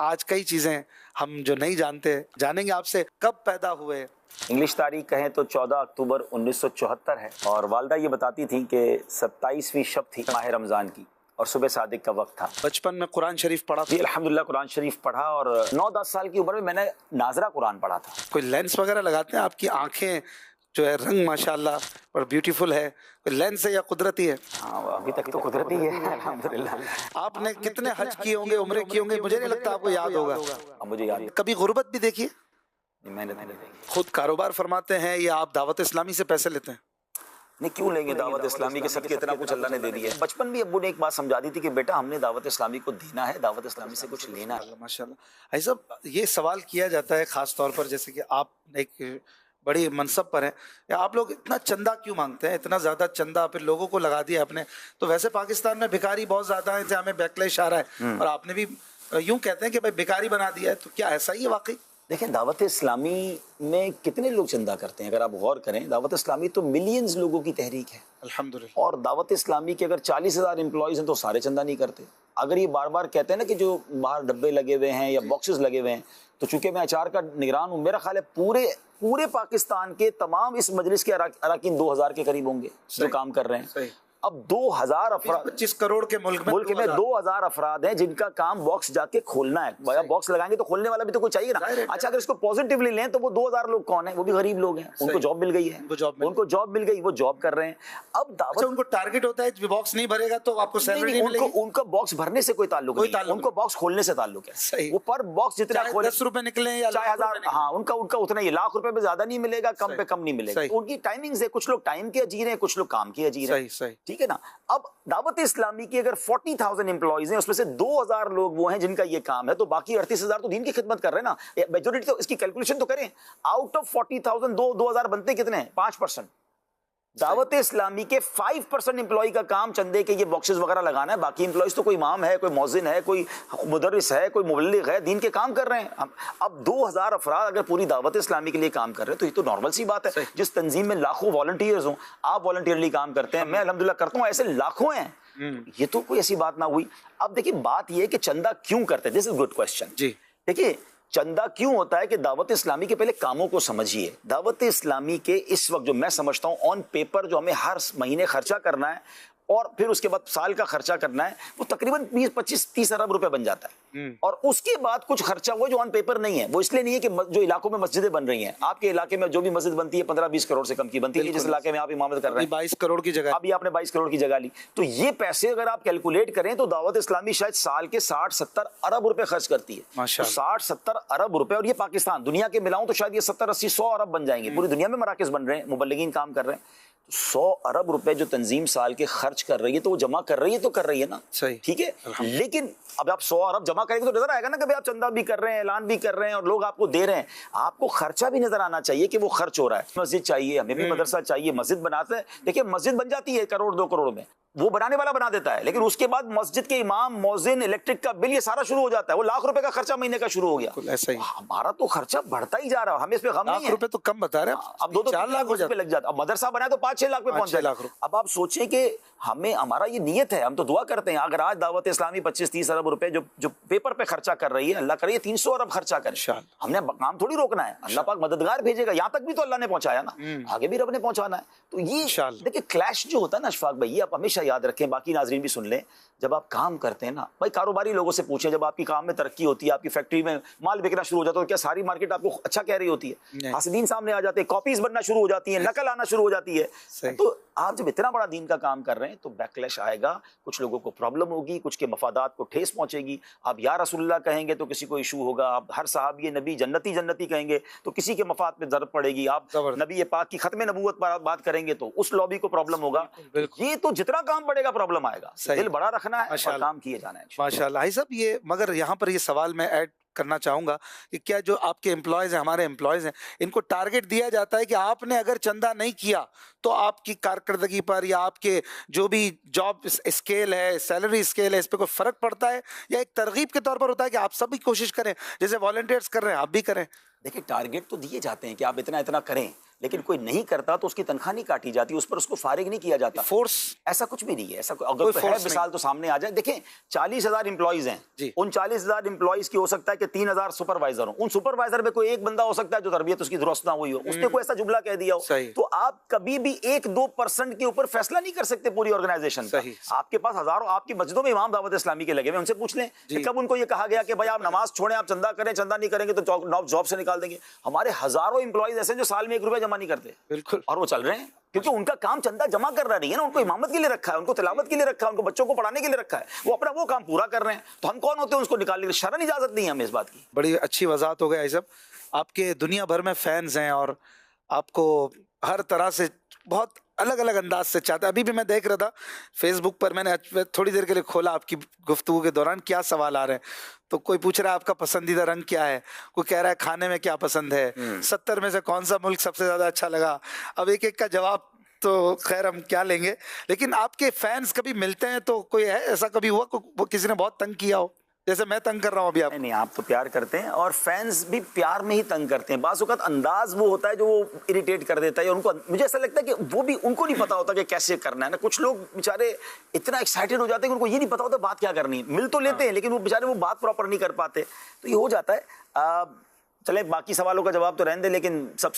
आज कई चीजें हम जो नहीं जानते, जानेंगे आपसे कब पैदा हुए। इंग्लिश तारीख कहें तो 14 अक्टूबर 1974 है और वालदा ये बताती थी कि 27वीं शब थी माह रमज़ान की और सुबह सादिक का वक्त था। बचपन में कुरान शरीफ पढ़ा? जी अल्हम्दुलिल्लाह कुरान शरीफ पढ़ा और 9-10 साल की उम्र में मैंने नाजरा कुरान पढ़ा था। कोई लेंस वगैरह लगाते हैं? आपकी आंखें जो है रंग माशाल्लाह और ब्यूटीफुल है, कोई लेंस है या कुदरती है? हाँ अभी तक तो कुदरती है अल्हम्दुलिल्लाह। आपने कितने हज किए होंगे, उम्रे किए होंगे, मुझे नहीं लगता आपको याद होगा। अब मुझे याद कभी गुर्बत भी देखी है? मैंने खुद कारोबार फरमाते हैं या आप दावत इस्लामी से पैसे लेते हैं? नहीं, क्यों लेंगे दावत इस्लामी के सदके इतना कुछ अल्लाह ने दे दिया है। बचपन भी अब्बू ने एक बात समझा दी थी कि बेटा हमने दावत इस्लामी को देना है, दावत इस्लामी से कुछ लेना है। माशाल्लाह। ऐसा ये सवाल किया जाता है खास तौर पर, जैसे कि आप एक बड़ी मनसब पर हैं, या आप लोग इतना चंदा क्यों मांगते हैं, इतना ज़्यादा चंदा फिर लोगों को लगा दिया आपने। तो वैसे पाकिस्तान में भिखारी बहुत ज़्यादा है, हमें बैकलैश आ रहा है और आपने भी यूं कहते हैं कि भाई भिखारी बना दिया है, तो क्या ऐसा ही है वाकई? देखिए दावत इस्लामी में कितने लोग चंदा करते हैं, अगर आप गौर करें दावत इस्लामी तो मिलियंस लोगों की तहरीक है अल्हम्दुलिल्लाह। और दावत इस्लामी के अगर 40,000 एम्प्लॉयज़ हैं तो सारे चंदा नहीं करते। अगर ये बार बार कहते हैं ना कि जो बाहर डब्बे लगे हुए हैं या बॉक्सेस लगे हुए हैं, तो चूंकि मैं अचार का निगरान हूँ, मेरा ख्याल है पूरे पाकिस्तान के तमाम इस मजलिस के अराकीन 2000 के करीब होंगे जो काम कर रहे हैं। अब 2000 अफराद 25 करोड़ के मुल्क में 2000 अफराद हैं जिनका काम बॉक्स जाके खोलना है। भैया बॉक्स लगाएंगे तो खोलने वाला भी तो कोई चाहिए ना। अच्छा अगर इसको पॉजिटिवली लें तो वो 2000 लोग कौन है? वो भी गरीब लोग हैं, उनको जॉब मिल गई है, उनको जॉब मिल गई, वो जॉब कर रहे हैं। अब दावत उनको टारगेट होता है बॉक्स नहीं भरेगा तो आपको सैलरी नहीं मिलेगी। उनका बॉक्स भरने से कोई ताल्लुक नहीं, उनको बॉक्स खोलने से ताल्लुक है। वो पर बॉक्स जितना खोले 10 रुपए निकले या 1000, हाँ उनका उतना ही, लाख रुपए में ज्यादा नहीं मिलेगा, कम पे कम नहीं मिलेगा। उनकी टाइमिंग्स है, कुछ लोग टाइम के अजीर हैं, कुछ लोग काम के अजीर हैं, ठीक है ना। अब दावत इस्लामी की अगर 40,000 एम्प्लॉइज हैं, उसमें से 2000 लोग वो हैं जिनका ये काम है, तो बाकी 38,000 तो दीन की खिदमत कर रहे हैं ना। मेजॉरिटी तो इसकी कैलकुलेशन तो करें, आउट ऑफ 40,000 2000 बनते कितने हैं? 5%। दावत इस्लामी के 5% एम्प्लॉय का काम चंदे के ये बॉक्सेस वगैरह लगाना है। बाकी एम्प्लॉइज तो कोई इमाम है, कोई मौजिन है, कोई मुदर्रिस है, कोई मुबल्लिग है, दीन के काम कर रहे हैं। अब 2000 अफराद अगर पूरी दावत इस्लामी के लिए काम कर रहे हैं तो ये तो नॉर्मल सी बात है। जिस तंजीम में लाखों वॉलंटियर्स हों, आप वॉलंटियरली काम करते हैं, मैं अल्हम्दुलिल्लाह करता हूँ, ऐसे लाखों हैं, ये तो कोई ऐसी बात ना हुई। अब देखिए बात ये कि चंदा क्यों करते हैं, दिस इज गुड क्वेश्चन जी। देखिए चंदा क्यों होता है कि दावत इस्लामी के पहले कामों को समझिए। दावत इस्लामी के इस वक्त जो मैं समझता हूं ऑन पेपर जो हमें हर महीने खर्चा करना है और फिर उसके बाद साल का खर्चा करना है, वो तकरीबन 20-25-30 अरब रुपए बन जाता है। और उसके बाद कुछ खर्चा हुआ जो ऑन पेपर नहीं है। वो इसलिए नहीं है कि जो इलाकों में मस्जिदें बन रही हैं, आपके इलाके में जो भी मस्जिद बनती है 15-20 करोड़ से कम की बनती है, जिस इलाके में आप इमामत कर रहे हैं 22 करोड़ की जगह, अभी आपने 22 करोड़ की जगह ली, तो ये पैसे अगर आप कैलकुलेट करें तो दावत इस्लामी शायद साल के 60-70 अरब रुपए खर्च करती है। 60-70 अरब रुपए, और ये पाकिस्तान, दुनिया के मिलाऊं तो शायद ये 70-80-100 अरब बन जाएंगे। पूरी दुनिया में मराकज़ बन रहे हैं, मुबल्लिगीन काम कर रहे हैं। 100 अरब रुपए जो तंजीम साल के खर्च कर रही है, तो वो जमा कर रही है, तो कर रही है ना, सही, ठीक है। लेकिन अब आप 100 अरब जमा करेंगे तो नजर आएगा ना कि भाई आप चंदा भी कर रहे हैं, ऐलान भी कर रहे हैं और लोग आपको दे रहे हैं। आपको खर्चा भी नजर आना चाहिए कि वो खर्च हो रहा है। मस्जिद चाहिए, हमें भी मदरसा चाहिए, मस्जिद बनाते हैं। देखिए मस्जिद बन जाती है 1 करोड़ 2 करोड़ में, वो बनाने वाला बना देता है, लेकिन उसके बाद मस्जिद के इमाम, मौजिन, इलेक्ट्रिक का बिल, ये सारा शुरू हो जाता है। वो लाख रुपए का खर्चा महीने का शुरू हो गया। ऐसा ही हमारा तो खर्चा बढ़ता ही जा रहा है, हमें इस पे गम नहीं है। रुपए तो कम बता रहे हैं, अब 2-4 लाख रुपए लग जाता है। अब मदरसा बनाए तो 5-6 लाख पे पहुंच जाए। अब आप सोचें कि हमें, हमारा ये नियत है, हम तो दुआ करते हैं अगर आज दावत इस्लामी 25-30 अरब रुपए जो पेपर पे खर्चा कर रही है, अल्लाह करे 300 अरब खर्चा करे, हमने काम थोड़ी रोकना है। अल्लाह पाक मददगार भेजेगा, यहाँ तक भी तो अल्लाह ने पहुंचाया ना, आगे भी रब ने पहुंचाना है। तो ये देखिए क्लैश जो होता है ना अशफाक भाई, ये आप हमेशा याद रखें, बाकी नाजरीन भी सुन लें। जब आप काम करते हैं ना भाई, कारोबारी लोगों से पूछें, जब आपकी काम में तरक्की होती है, आपकी फैक्ट्री में माल बिकना शुरू हो जाता है, तो क्या सारी मार्केट आपको अच्छा कह रही होती है? हासिदीन सामने आ जाते हैं, कॉपीज बनना शुरू हो जाती है, नकल आना शुरू हो जाती है। तो आप जब इतना बड़ा दीन का काम कर रहे हैं तो बैकलैश आएगा, कुछ लोगों को प्रॉब्लम होगी, कुछ के मफादात को ठेस पहुंचेगी। आप या रसूलुल्लाह कहेंगे तो किसी को इशू होगा, आप हर सहाबी नबी जन्नती जन्नती कहेंगे तो किसी के मफाद पे ज़रब पड़ेगी, आप नबी पाक की खत्म नबूवत पर बात करेंगे तो उस लॉबी को प्रॉब्लम होगा। ये तो जितना काम बढ़ेगा प्रॉब्लम आएगा। दिल बड़ा रखना है और काम किए जाना है माशाअल्लाह। साहब ये मगर यहाँ पर ये सवाल मैं ऐड करना चाहूंगा कि क्या जो आपके एम्प्लॉयज हैं, हमारे एम्प्लॉयज हैं, इनको टारगेट दिया जाता है कि आपने अगर चंदा नहीं किया तो आपकी कारकर्दगी पर या आपके जो भी जॉब स्केल है, सैलरी स्केल है, इस पर कोई फर्क पड़ता है, या एक तरगीब के तौर पर होता है कि आप सभी कोशिश करें, जैसे वॉलंटियर्स कर रहे हैं आप भी करें? देखिए टारगेट तो दिए जाते हैं कि आप इतना इतना करें, लेकिन कोई नहीं करता तो उसकी तनख्वाह नहीं काटी जाती, उस पर उसको फारिग नहीं किया जाता। फोर्स ऐसा कुछ भी नहीं है, ऐसा अगर कोई है मिसाल तो सामने आ जाए। देखें 40,000 एम्प्लॉइज हैं, उन 40,000 एम्प्लॉइज की हो सकता है कि 3,000 सुपरवाइजर हो, उन सुपरवाइजर में कोई एक बंदा हो सकता है जो तरबियत उसकी दुरुस्त ना हुई हो, उसने कोई ऐसा जुमला कह दिया हो, तो आप कभी भी 1-2% के ऊपर फैसला नहीं कर सकते पूरी ऑर्गेनाइजेशन का। आपके पास हजारों, आपकी मस्जिदों में इमाम दावत इस्लामी के लगे हुए, उनसे पूछ लें कि कब उनको ये कहा गया कि भाई आप नमाज छोड़ें, आप चंदा करें, चंदा नहीं करेंगे तो जॉब से निकाल देंगे। हमारे हजारों एम्प्लॉइज ऐसे जो साल में 1 रुपया जमा नहीं करते, बिल्कुल, और वो चल रहे हैं क्योंकि उनका काम चंदा जमा करना नहीं है ना, उनको इमामत के लिए रखा है, उनको तिलावत के लिए रखा है, उनको बच्चों को पढ़ाने के लिए रखा है, वो अपना वो काम पूरा कर रहे हैं। तो हम कौन होते हैं उनको निकालने के? शरन इजाजत नहीं है हमें इस बात की। बड़ी अच्छी वजाहत हो गया सब। आपके दुनिया भर में फैंस हैं और आपको हर तरह से बहुत अलग अलग अंदाज से चाहते हैं। अभी भी मैं देख रहा था फेसबुक पर, मैंने थोड़ी देर के लिए खोला आपकी गुफ्तगू के दौरान, क्या सवाल आ रहे हैं। तो कोई पूछ रहा है आपका पसंदीदा रंग क्या है, कोई कह रहा है खाने में क्या पसंद है, 70 में से कौन सा मुल्क सबसे ज्यादा अच्छा लगा। अब एक एक का जवाब तो खैर हम क्या लेंगे, लेकिन आपके फैंस कभी मिलते हैं तो कोई है ऐसा कभी हुआ वो किसी ने बहुत तंग किया हो, जैसे मैं तंग कर रहा हूँ अभी? आप नहीं, आप तो प्यार करते हैं और फैंस भी प्यार में ही तंग करते हैं। बाज़ औक़ात अंदाज वो होता है जो वो इरिटेट कर देता है, उनको, मुझे ऐसा लगता है कि वो भी उनको नहीं पता होता कि कैसे करना है ना। कुछ लोग बेचारे इतना एक्साइटेड हो जाते हैं कि उनको ये नहीं पता होता बात क्या करनी है। मिल तो लेते हैं लेकिन वो बेचारे वो बात प्रॉपर नहीं कर पाते, तो ये हो जाता है। चले बाकी सवालों का जवाब तो रहने दे, लेकिन सब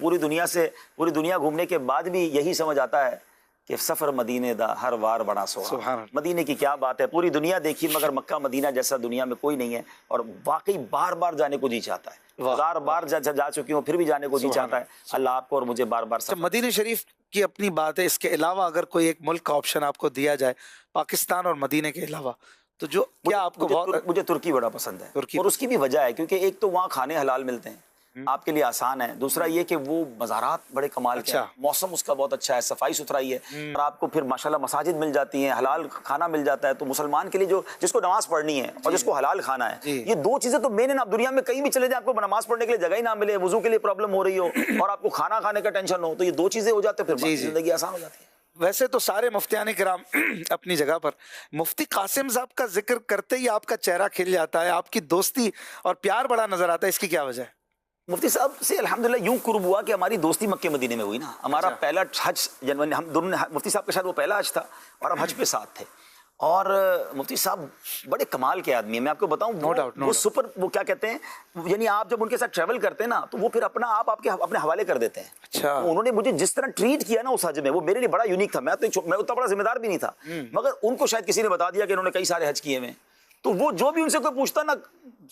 पूरी दुनिया घूमने के बाद भी यही समझ आता है कि सफर मदीने दा हर वार बड़ा सोहा। मदीने की क्या बात है, पूरी दुनिया देखी मगर मक्का मदीना जैसा दुनिया में कोई नहीं है, और वाकई बार बार जाने को जी चाहता है। 1000 बार जा चुकी हूँ फिर भी जाने को जी चाहता है। अल्लाह आपको और मुझे बार बार। मदीने शरीफ की अपनी बात है, इसके अलावा अगर कोई एक मुल्क का ऑप्शन आपको दिया जाए पाकिस्तान और मदीने के अलावा, तो जो क्या आपको? मुझे तुर्की बड़ा पसंद है, और उसकी भी वजह है क्योंकि एक तो वहाँ खाने हलाल मिलते हैं, आपके लिए आसान है। दूसरा ये कि वो मज़ारात बड़े कमाल के हैं, मौसम उसका बहुत अच्छा है, सफाई सुथराई है, और आपको फिर माशाल्लाह मसाजिद मिल जाती हैं, हलाल खाना मिल जाता है। तो मुसलमान के लिए जो जिसको नमाज पढ़नी है और जिसको हलाल खाना है, ये दो चीजें तो मेन है ना। आप दुनिया में कहीं भी चले जाए, आपको नमाज पढ़ने के लिए जगह ही ना मिले, वुजू के लिए प्रॉब्लम हो रही हो और आपको खाना खाने का टेंशन हो, तो ये 2 चीजें हो जाते हैं, फिर जिंदगी आसान हो जाती है। वैसे तो सारे मुफ्तियान किराम अपनी जगह पर, मुफ्ती कासिम साहब का जिक्र करते ही आपका चेहरा खिल जाता है, आपकी दोस्ती और प्यार बड़ा नजर आता है, इसकी क्या वजह है? मुफ्ती साहब से अल्हम्दुलिल्लाह यूं कुर्ब हुआ कि हमारी दोस्ती मक्के मदीने में हुई ना। हमारा पहला हज जनवरी, हम दोनों ने, मुफ्ती साहब के साथ वो पहला हज था और हम हज पे साथ थे। और मुफ्ती साहब बड़े कमाल के आदमी हैं, मैं आपको बताऊं। वो सुपर, वो क्या कहते हैं, यानी आप जब उनके साथ ट्रैवल करते हैं ना तो वो फिर आपके अपने हवाले कर देते हैं। अच्छा। उन्होंने मुझे जिस तरह ट्रीट किया ना उस हज में, वो मेरे लिए बड़ा यूनिक था। मैं उतना बड़ा जिम्मेदार भी नहीं था, मगर उनको शायद किसी ने बता दिया कि इन्होंने कई सारे हज किए हुए। तो वो जो भी उनसे कोई पूछता ना,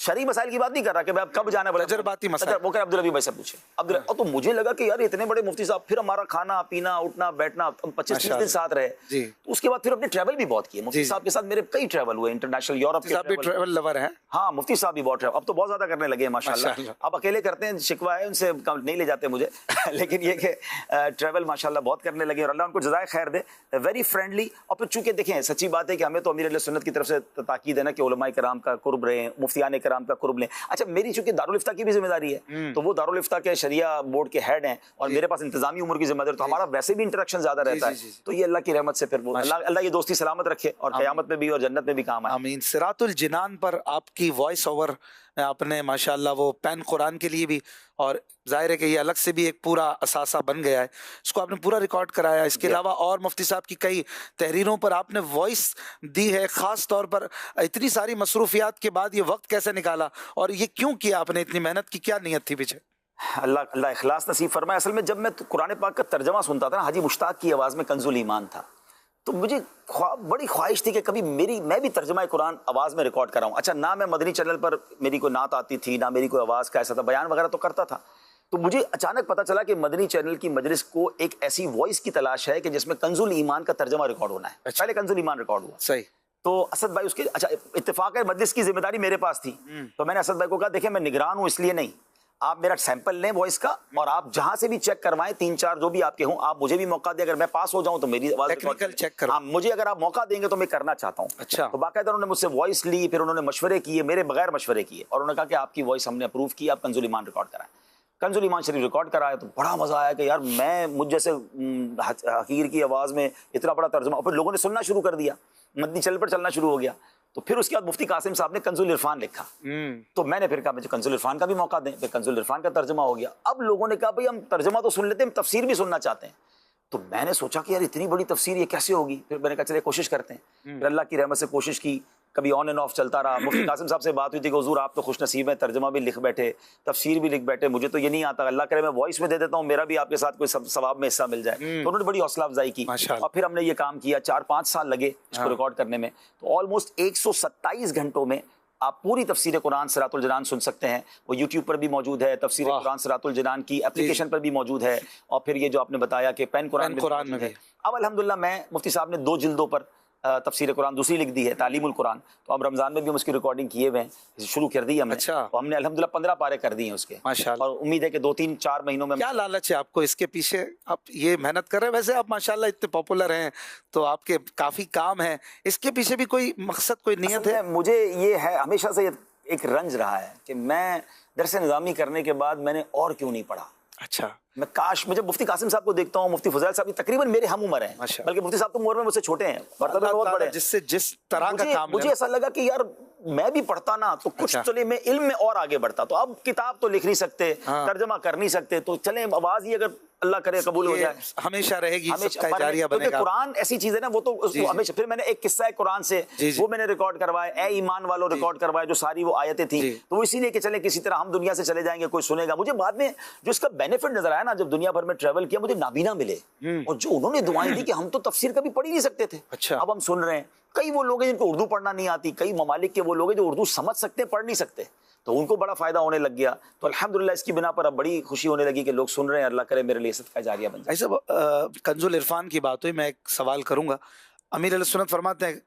शरई मसाइल की बात नहीं कर रहा कि भाई आप कब जाना है, जरबाती मसाइल, वो कह अब्दुल हबीब भाई से पूछे अब्दुल। और तो मुझे लगा कि यार इतने बड़े मुफ्ती साहब, फिर हमारा खाना पीना उठना बैठना, 25-30 दिन साथ रहे जी। उसके बाद फिर अपने ट्रैवल भी बहुत किए मुफ्ती साहब के साथ। मेरे कई ट्रैवल हुए इंटरनेशनल, यूरोप के ट्रैवल लवर है। हाँ, मुफ्ती साहब भी बहुत ट्रैवल, अब तो बहुत ज्यादा करने लगे हैं माशाल्लाह। अब अकेले करते हैं, शिकवा है उनसे, नहीं ले जाते मुझे लेकिन ये कि ट्रैवल माशाल्लाह बहुत करने लगे और अल्लाह उनको जज़ाए खैर दे। Very friendly. और फिर चूंकि देखें, सच्ची बात है कि हमें तो अमीर अहले सुन्नत की तरफ से ताकीद है ना कि उलमाए किराम का कुर्ब रहे, मुफ्तियान किराम का कुर्ब लें। अच्छा, मेरी चूंकि दारुल इफ्ता की भी जिम्मेदारी है, तो वो दारुल इफ्ता के शरिया बोर्ड के हेड हैं और मेरे पास इंतजामी उम्र की जिम्मेदारी, तो हमारा वैसे भी इंटरेक्शन ज्यादा रहता है। तो ये अल्लाह की रहमत से फिर वो अल्लाह ये दोस्ती सलामत रखे और क़यामत में भी और जन्नत में भी काम आए। आमीन। सिरातुल जिनान पर आपकी वॉइस ओवर आपने माशाल्लाह वो पैन कुरान के लिए भी, और जाहिर है कि ये अलग से भी एक पूरा असासा बन गया है, इसको आपने पूरा रिकॉर्ड कराया। इसके अलावा और मुफ्ती साहब की कई तहरीरों पर आपने वॉइस दी है। ख़ास तौर पर इतनी सारी मसरूफियात के बाद ये वक्त कैसे निकाला और ये क्यों किया आपने, इतनी मेहनत की क्या नीयत थी पीछे? अल्लाह इखलास नसीब फरमाए। असल में जब मैं कुरान पाक का तर्जमा सुनता था ना, हाजी मुश्ताक की आवाज़ में कंजुल ईमान था, तो मुझे बड़ी ख्वाहिश थी कि कभी मैं भी तर्जमा कुरान आवाज़ में रिकॉर्ड कराऊं। अच्छा, ना मैं मदनी चैनल पर मेरी कोई नात आती थी, ना मेरी कोई आवाज़ का ऐसा था, बयान वगैरह तो करता था। तो मुझे अचानक पता चला कि मदनी चैनल की मजलिस को एक ऐसी वॉइस की तलाश है कि जिसमें कंजुल ईमान का तर्जमा रिकॉर्ड होना है। पहले कंजुल ईमान रिकॉर्ड हुआ, सही। तो असद भाई उसके, अच्छा इत्तेफाक है मजलिस की जिम्मेदारी मेरे पास थी, तो मैंने असद भाई को कहा देखिए मैं निगरान हूँ इसलिए नहीं, आप मेरा सैंपल लें वॉइस का और आप जहां से भी चेक करवाएं, 3-4 जो भी आपके हों, आप मुझे भी मौका दें, अगर मैं पास हो जाऊं तो मेरी आवाज टेक्निकल चेक करो। हाँ, मुझे अगर आप मौका देंगे तो मैं करना चाहता हूं। अच्छा। तो बाकायदा उन्होंने मुझसे वॉइस ली, फिर उन्होंने मशवरे किए, मेरे बगैर मशवरे किए, और उन्होंने कहा कि आपकी वॉइस हमने अप्रूव की, आप कंजुल ईमान रिकॉर्ड कराएं। कंजुल ईमान शरीफ रिकॉर्ड कराया तो बड़ा मजा आया कि यार मैं मुझ जैसे हकीर की आवाज में इतना बड़ा तर्जुमा, और फिर लोगों ने सुनना शुरू कर दिया, मदनी चैनल पर चलना शुरू हो गया। तो फिर उसके बाद मुफ्ती कासिम साहब ने कंजुल इरफान लिखा। तो मैंने फिर कहा मुझे कंजुल इरफान का भी मौका दें, फिर कंजुल इरफान का तर्जमा हो गया। अब लोगों ने कहा भाई हम तर्जमा तो सुन लेते हैं, हम तफसीर भी सुनना चाहते हैं। तो मैंने सोचा कि यार इतनी बड़ी तफसीर ये कैसे होगी। फिर मैंने कहा चले कोशिश करते हैं। फिर अल्लाह की रहमत से कोशिश की, कभी ऑन एंड ऑफ चलता रहा। मुफ्ती कासिम साहब से बात हुई थी कि हुजूर आप तो खुश नसीब हैं, तर्जमा भी लिख बैठे, तफसीर भी लिख बैठे, मुझे तो ये नहीं आता, अल्लाह करे मैं वॉइस में दे देता हूँ, मेरा भी आपके साथ कोई सवाब में हिस्सा मिल जाए। तो उन्होंने बड़ी हौसला अफजाई की और फिर हमने ये काम किया। 4-5 साल लगे इसको रिकॉर्ड करने में। तो ऑलमोस्ट 127 घंटों में आप पूरी तफसीर कुरान सिरातुल जनान सुन सकते हैं। वो यूट्यूब पर भी मौजूद है, तफसीर कुरान सिरातुल जनान की एप्लीकेशन पर भी मौजूद है, और फिर ये जो आपने बताया कि पेन कुरान में है। अब अल्हम्दुलिल्लाह मैं मुफ्ती साहब ने 2 जिल्दों पर तफसीर कुरान दूसरी लिख दी है, तालीमुल कुरान। तो अब रमजान में भी हम उसकी रिकॉर्डिंग किए हुए हैं, शुरू कर दी हमने। अच्छा। तो हमने अल्हम्दुलिल्लाह 15 पारे कर दिए हैं उसके, माशाल्लाह। और उम्मीद है कि 2-3-4 महीनों में। क्या लालच है आपको इसके पीछे, आप ये मेहनत कर रहे हैं? वैसे आप माशाल्लाह इतने पॉपुलर हैं तो आपके काफी काम है, इसके पीछे भी कोई मकसद, कोई नियत है? मुझे ये है, हमेशा से एक रंज रहा है कि मैं दरस निज़ामी करने के बाद मैंने और क्यों नहीं पढ़ा। अच्छा। मैं काश, मुझे मुफ्ती कासिम साहब को देखता हूँ, मुफ्ती फजैल साहब तकरीबन मेरे हम उम्र हैं, बल्कि मुफ्ती साहब तो उम्र में मुझसे छोटे हैं, मर्तबे बहुत बड़े हैं। जिससे जिस तरह का काम मुझे ऐसा लगा कि यार मैं भी पढ़ता ना तो कुछ चले मैं इल्म में और आगे बढ़ता। तो अब किताब तो लिख नहीं सकते, तर्जमा कर नहीं सकते, तो चले आवाज ही अगर अल्लाह करे कबूल हो जाए, हमेशा रहेगी, हमेशा जारिया बनेगा। कुरान ऐसी चीज है ना, वो तो हमेशा। फिर मैंने एक किस्सा है कुरान से, वो मैंने रिकॉर्ड करवाया, ए ईमान वालों रिकॉर्ड करवाया, जो सारी वो आयतें थी। तो इसीलिए कि चले किसी तरह हम दुनिया से चले जाएंगे, कोई सुनेगा। मुझे बाद में जो इसका बेनिफिट नजर आया ना, जब दुनिया भर में ट्रैवल किया, मुझे नाबीना मिले और जो उन्होंने दुआएं दी कि हम तो तफसीर कभी पढ़ ही नहीं सकते थे, अब हम सुन रहे हैं। कई वो लोग हैं जिनको उर्दू पढ़ना नहीं आती, कई ममालिक के वो लोग हैं जो उर्दू समझ सकते हैं, पढ़ नहीं सकते, तो उनको बड़ा फायदा होने लग गया। तो अल्हम्दुलिल्लाह इसकी बिना पर अब बड़ी खुशी होने लगी कि लोग सुन रहे हैं। अल्लाह करे मेरे लिए सदका जारिया बन जाए। ऐसा कंजुल इरफान की बात हुई, मैं एक सवाल करूंगा। अमीर अहले सुन्नत फरमाते हैं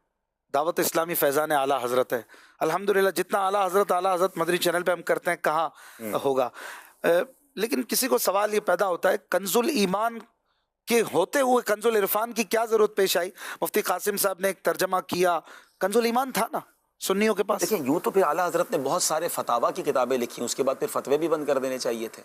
दावत इस्लामी फैज़ान आला हजरत है। अल्हम्दुलिल्लाह जितना आला हजरत मदनी चैनल पे हम करते हैं, कहाँ होगा। लेकिन किसी को सवाल ये पैदा होता है, कंजुल ईमान के होते हुए कंजुल इरफान की क्या जरूरत पेश आई? मुफ्ती कासिम साहब ने एक तर्जमा किया, कंजुल ईमान था ना सुन्नियों के पास। देखिए यूं तो फिर आला हजरत ने बहुत सारे फतावा की किताबें लिखी, उसके बाद फिर फतवे भी बंद कर देने चाहिए थे।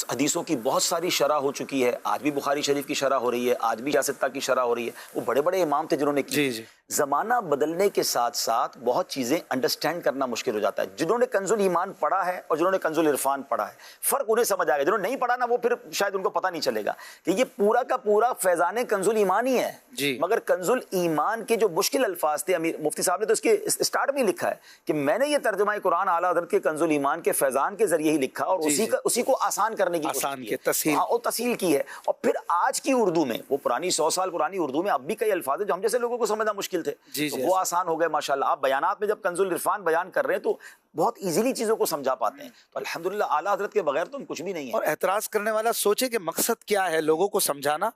हदीसों की बहुत सारी शरह हो चुकी है, आज भी बुखारी शरीफ की शरह हो रही है, आज भी सित्ता की शरह हो रही है। वो बड़े बड़े इमाम थे जिन्होंने की। जमाना बदलने के साथ साथ बहुत चीजें अंडरस्टैंड करना मुश्किल हो जाता है। जिन्होंने कंजुल ईमान पढ़ा है और जिन्होंने कंजुल इरफान पढ़ा है, फर्क उन्हें समझ आएगा। जिन्होंने नहीं पढ़ा ना, वो फिर शायद उनको पता नहीं चलेगा कि ये पूरा का पूरा फैजान कंजुल ईमान ही है। मगर कंजुल ईमान के जो मुश्किल अल्फाज थे, अमीर मुफ्ती साहब ने तो इसके स्टार्ट में लिखा है कि मैंने ये तर्जुमा कुरान आला हज़रत के कंजुल ईमान के फैजान के जरिए ही लिखा और उसी को आसान करने की तस्हील की है। और फिर आज की उर्दू में, वो पुरानी 100 साल पुरानी उर्दू में अब भी कई अल्फाज है जो हम जैसे लोगों को समझना मुश्किल थे, तो वो आसान हो गए माशाल्लाह। आप बयानात में जब कंजुल इरफान बयान कर रहे हैं तो बहुत इजीली चीजों को समझा पाते हैं। तो अल्हम्दुलिल्लाह आला हज़रत के बगैर तो हम कुछ भी नहीं है। और एतराज करने वाला सोचे कि मकसद क्या है, लोगों को समझाना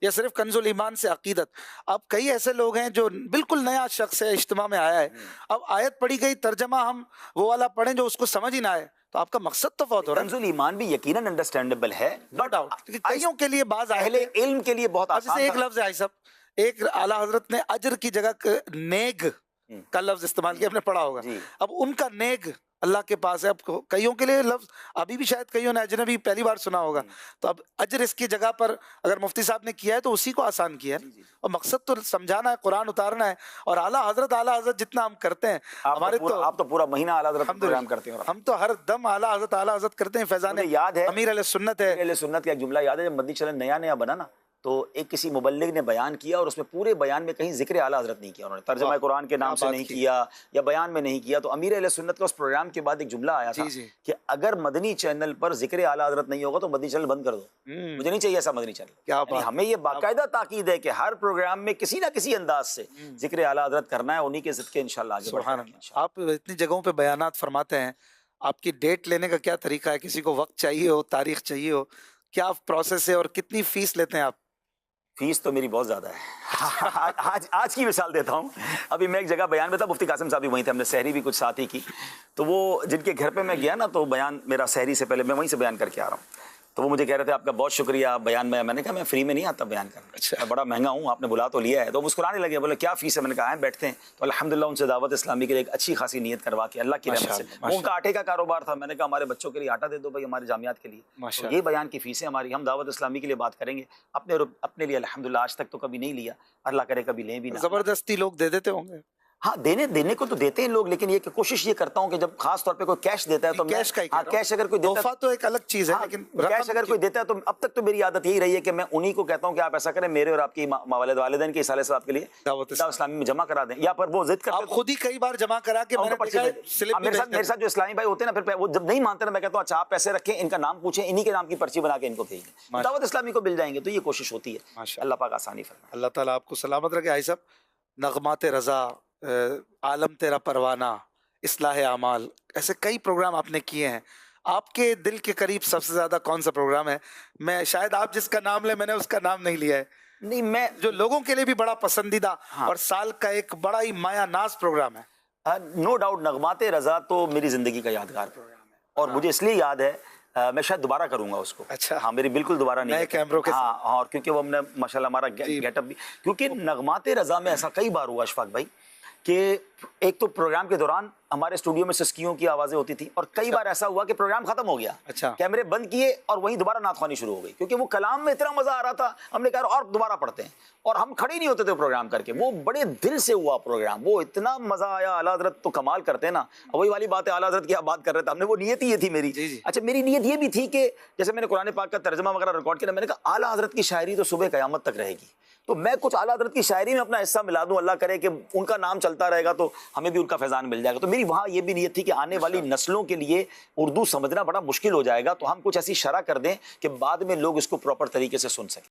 या सिर्फ कंजुल ईमान से अकीदत। अब कई ऐसे लोग हैं जो बिल्कुल नया शख्स है, इज्तिमा में आया है, अब आयत पढ़ी गई, तर्जमा हम वो वाला पढ़ें जो उसको समझ ही ना आए, तो आपका मकसद तो बहुत हो रहा है। कंजुल ईमान भी यकीनन अंडरस्टैंडेबल है, नो डाउट। कईयों के लिए बाज अहले इल्म के लिए बहुत आसान। एक लफ्ज है सब, एक आला हजरत ने अजर की जगह नेग का लफ्ज इस्तेमाल किया, आपने पढ़ा होगा। अब उनका नेग अल्लाह के पास है। अब कईयों के लिए लफ्ज अभी भी शायद कईयों ने अजनबी पहली बार सुना होगा, तो अब अजर इसकी जगह पर अगर मुफ्ती साहब ने किया है तो उसी को आसान किया है। और मकसद तो समझाना है, कुरान उतारना है। और आला हजरत जितना हम करते हैं, हमारे तो आप तो पूरा महीना आला हजरत प्रोग्राम करते हैं। हम तो हर दम आला हजरत करते हैं। फैजान याद है, अमीर अहले सुन्नत है, अमीर सुन्नत का एक जुमला याद है, जब मदनी चैनल नया बना ना, तो एक किसी मुबल्लिग ने बयान किया और उसमें पूरे बयान में कहीं जिक्र आला हजरत नहीं किया उन्होंने, तर्जुमा कुरान के नाम से नहीं किया या बयान में नहीं किया। तो अमीर अहले सुन्नत का उस प्रोग्राम के बाद एक जुमला आया था कि अगर मदनी चैनल पर जिक्र आला हजरत नहीं होगा तो मदनी चैनल बंद कर दो। मुझे नहीं चाहिए ऐसा मदनी चैनल। क्या हमें ये बाकायदा ताकीद है कि हर प्रोग्राम में किसी ना किसी अंदाज से जिक्र आला हजरत करना है, उन्हीं के सदके इंशाल्लाह आगे बढ़ेंगे। आप इतनी जगहों पे बयानात फरमाते हैं, आपकी डेट लेने का क्या तरीका है? किसी को वक्त चाहिए हो, तारीख चाहिए हो, क्या प्रोसेस है और कितनी फीस लेते हैं आप? फीस तो मेरी बहुत ज़्यादा है। आज की मिसाल देता हूँ। अभी मैं एक जगह बयान में था, मुफ्ती कासिम साहब भी वहीं थे, हमने सहरी भी कुछ साथ ही की। तो वो जिनके घर पे मैं गया ना, तो बयान मेरा सहरी से पहले मैं वहीं से बयान करके आ रहा हूँ। तो वो मुझे कह रहे थे आपका बहुत शुक्रिया, आप बयान में। मैंने कहा मैं फ्री में नहीं आता बयान करना, मैं बड़ा महंगा हूँ, आपने बुला तो लिया है। तो मुस्कुराने लगे, बोले क्या फीस है? मैंने कहा आए बैठते हैं। तो अल्हम्दुलिल्लाह उनसे दावत इस्लामी के लिए एक अच्छी खासी नियत करवा के अल्लाह की रहमत से, उनका आटे का कारोबार था, मैंने कहा हमारे बच्चों के लिए आटा दे दो भाई, हमारे जामियात के लिए। तो ये बयान की फीस है हमारी, हम दावत इस्लामी के लिए बात करेंगे। अपने लिए अल्हम्दुलिल्लाह आज तक तो कभी नहीं लिया, अल्लाह करे कभी लें भी ना। जबरदस्ती लोग दे देते होंगे? हाँ, देने को तो देते हैं लोग, लेकिन ये कोशिश ये करता हूँ कि जब खास तौर पे कोई कैश देता है तो कैश का ही हाँ, कैश अगर कोई देता तोहफा तो एक अलग चीज है, हाँ, लेकिन कैश अगर कोई देता है तो अब तक तो मेरी आदत यही रही है कि मैं उन्हीं को कहता हूँ कि आप ऐसा करें, मेरे और आपकी वालिदैन के इसाले साहब के लिए दावत इस्लामी में जमा करा दें, या पर वो जिद करते आप खुद ही कई बार जमा करा के मेरे साथ जो इस्लामी भाई होते हैं ना, फिर वो जब नहीं मानते ना, मैं कहता हूँ अच्छा आप पैसे रखें, इनका नाम पूछें, इन्हीं के नाम की पर्ची बना के इनको भेज दें, दावत इस्लामी को मिल जाएंगे। तो ये कोशिश होती है। अल्लाह पाक आसानी फरमाए। अल्लाह ताला आपको सलामत रखे। भाई साहब, नगमाते रजा, आलम तेरा परवाना, इस्लाह आमाल, ऐसे कई प्रोग्राम आपने किए हैं। आपके दिल के करीब सबसे ज्यादा कौन सा प्रोग्राम है? मैं शायद आप जिसका नाम ले, मैंने उसका नाम नहीं लिया है। नहीं, मैं जो लोगों के लिए भी बड़ा पसंदीदा और साल का एक बड़ा ही माया नाज प्रोग्राम है। नो डाउट नगमाते रजा तो मेरी जिंदगी का यादगार प्रोग्राम है, और मुझे इसलिए याद है मैं शायद दोबारा करूंगा उसको। अच्छा। हाँ, मेरी बिल्कुल दोबारा नहीं, नए कैमरों के हाँ, और क्योंकि वो हमने माशाल्लाह हमारा गेटअप भी, क्योंकि नगमाते रजा में ऐसा कई बार हुआ अशफाक भाई कि एक तो प्रोग्राम के दौरान हमारे स्टूडियो में सिसकियों की आवाजें होती थी, और कई बार ऐसा हुआ कि प्रोग्राम खत्म हो गया, अच्छा, कैमरे बंद किए और वहीं दोबारा नाथख्वानी शुरू हो गई, क्योंकि वो कलाम में इतना मजा आ रहा था, हमने कहा और दोबारा पढ़ते हैं, और हम खड़े नहीं होते थे प्रोग्राम करके। वो बड़े दिल से हुआ प्रोग्राम, वो इतना मजा आया। आला हज़रत तो कमाल करते हैं ना। वही वाली बात है, आला हज़रत की आप बात कर रहे थे, हमने वो नीयत ही ये थी मेरी। अच्छा, मेरी नीयत ये भी थी कि जैसे मैंने कुरान पाक का तर्जुमा वगैरह रिकॉर्ड किया, मैंने कहा आला हज़रत की शायरी तो सुबह क़यामत तक रहेगी, तो मैं कुछ आला हज़रत की शायरी में अपना हिस्सा मिला दूं, अल्लाह करे कि उनका नाम चलता रहेगा तो हमें भी उनका फैजान मिल जाएगा। तो मेरी वहाँ ये भी नीयत थी कि आने वाली नस्लों के लिए उर्दू समझना बड़ा मुश्किल हो जाएगा, तो हम कुछ ऐसी शरह कर दें कि बाद में लोग इसको प्रॉपर तरीके से सुन सकें।